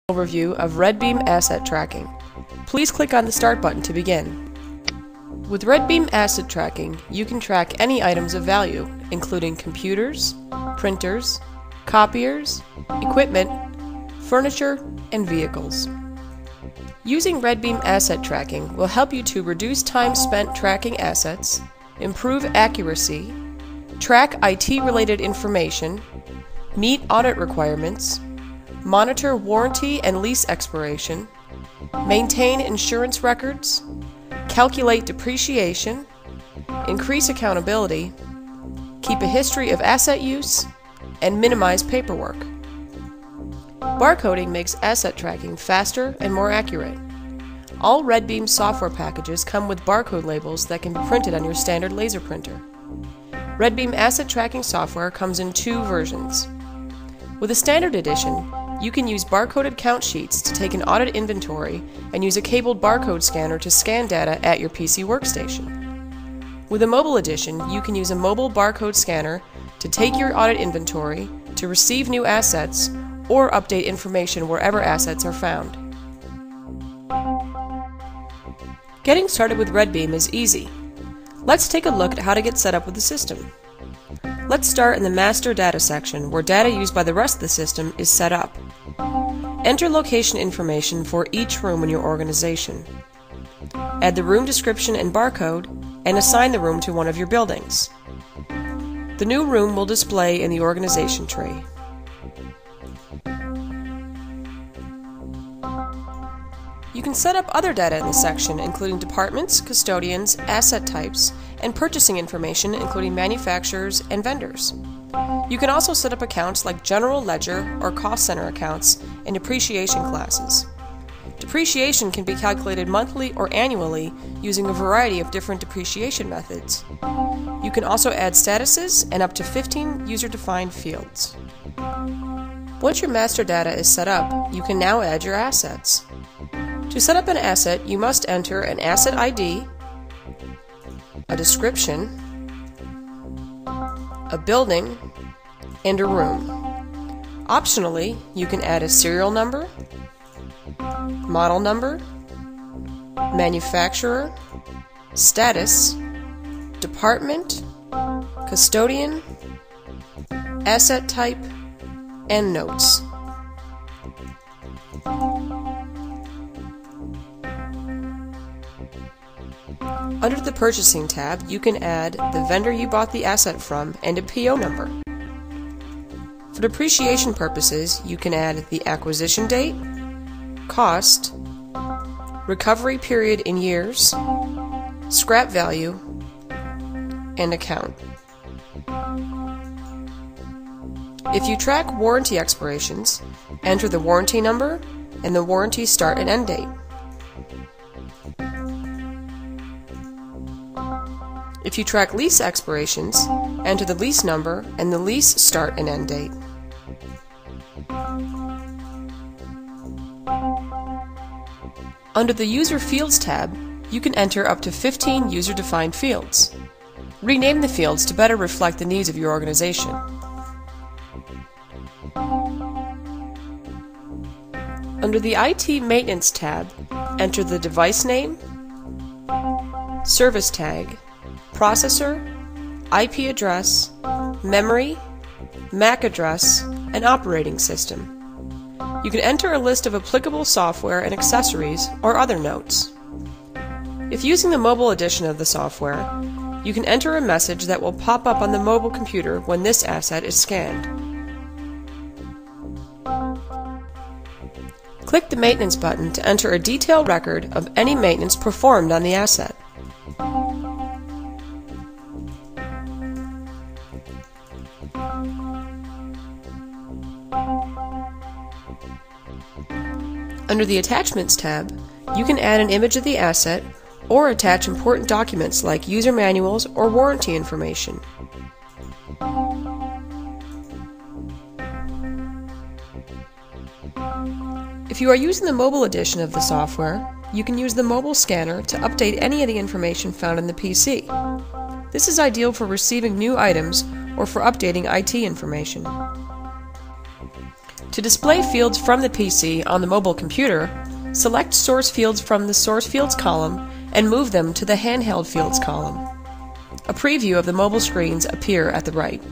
Overview of RedBeam Asset Tracking. Please click on the Start button to begin. With RedBeam Asset Tracking, you can track any items of value, including computers, printers, copiers, equipment, furniture, and vehicles. Using RedBeam Asset Tracking will help you to reduce time spent tracking assets, improve accuracy, track IT-related information, meet audit requirements, monitor warranty and lease expiration, maintain insurance records, calculate depreciation, increase accountability, keep a history of asset use, and minimize paperwork. Barcoding makes asset tracking faster and more accurate. All RedBeam software packages come with barcode labels that can be printed on your standard laser printer. RedBeam Asset Tracking software comes in two versions. With a standard edition, you can use barcoded count sheets to take an audit inventory and use a cabled barcode scanner to scan data at your PC workstation. With a mobile edition, you can use a mobile barcode scanner to take your audit inventory, to receive new assets, or update information wherever assets are found. Getting started with RedBeam is easy. Let's take a look at how to get set up with the system. Let's start in the Master Data section, where data used by the rest of the system is set up. Enter location information for each room in your organization. Add the room description and barcode, and assign the room to one of your buildings. The new room will display in the organization tree. You can set up other data in the section, including departments, custodians, asset types, and purchasing information, including manufacturers and vendors. You can also set up accounts like general ledger or cost center accounts and depreciation classes. Depreciation can be calculated monthly or annually using a variety of different depreciation methods. You can also add statuses and up to 15 user-defined fields. Once your master data is set up, you can now add your assets. To set up an asset, you must enter an asset ID, a description, a building, and a room. Optionally, you can add a serial number, model number, manufacturer, status, department, custodian, asset type, and notes. Under the Purchasing tab, you can add the vendor you bought the asset from and a PO number. For depreciation purposes, you can add the acquisition date, cost, recovery period in years, scrap value, and account. If you track warranty expirations, enter the warranty number and the warranty start and end date. If you track lease expirations, enter the lease number and the lease start and end date. Under the User Fields tab, you can enter up to 15 user-defined fields. Rename the fields to better reflect the needs of your organization. Under the IT Maintenance tab, enter the device name, service tag, processor, IP address, memory, MAC address, and operating system. You can enter a list of applicable software and accessories or other notes. If using the mobile edition of the software, you can enter a message that will pop up on the mobile computer when this asset is scanned. Click the Maintenance button to enter a detailed record of any maintenance performed on the asset. Under the Attachments tab, you can add an image of the asset or attach important documents like user manuals or warranty information. If you are using the mobile edition of the software, you can use the mobile scanner to update any of the information found in the PC. This is ideal for receiving new items or for updating IT information. To display fields from the PC on the mobile computer, select source fields from the Source Fields column and move them to the Handheld Fields column. A preview of the mobile screens appear at the right.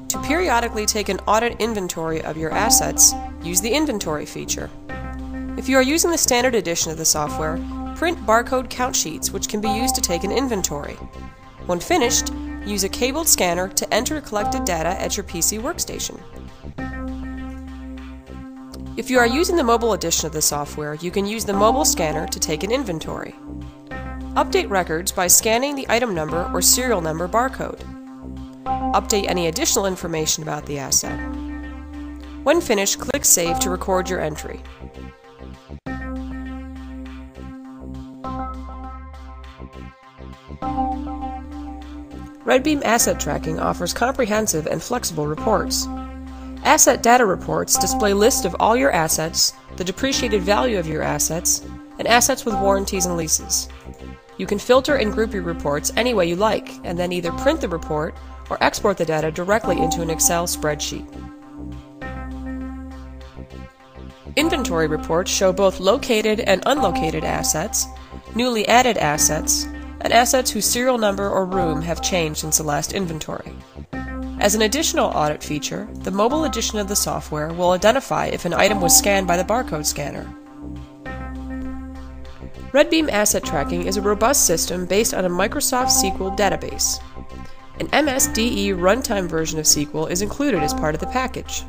To periodically take an audit inventory of your assets, use the Inventory feature. If you are using the standard edition of the software, print barcode count sheets which can be used to take an inventory. When finished, use a cabled scanner to enter collected data at your PC workstation. If you are using the mobile edition of the software, you can use the mobile scanner to take an inventory. Update records by scanning the item number or serial number barcode. Update any additional information about the asset. When finished, click Save to record your entry. RedBeam Asset Tracking offers comprehensive and flexible reports. Asset data reports display lists of all your assets, the depreciated value of your assets, and assets with warranties and leases. You can filter and group your reports any way you like, and then either print the report or export the data directly into an Excel spreadsheet. Inventory reports show both located and unlocated assets, newly added assets, and assets whose serial number or room have changed since the last inventory. As an additional audit feature, the mobile edition of the software will identify if an item was scanned by the barcode scanner. RedBeam Asset Tracking is a robust system based on a Microsoft SQL database. An MSDE runtime version of SQL is included as part of the package.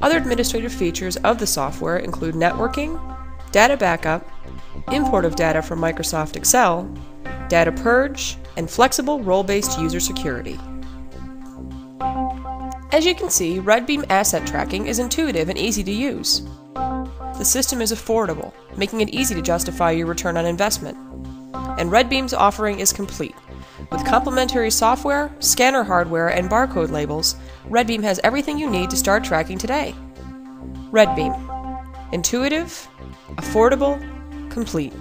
Other administrative features of the software include networking, data backup, import of data from Microsoft Excel, data purge, and flexible role-based user security. As you can see, RedBeam Asset Tracking is intuitive and easy to use. The system is affordable, making it easy to justify your return on investment. And RedBeam's offering is complete. With complementary software, scanner hardware, and barcode labels, RedBeam has everything you need to start tracking today. RedBeam. Intuitive, affordable, complete.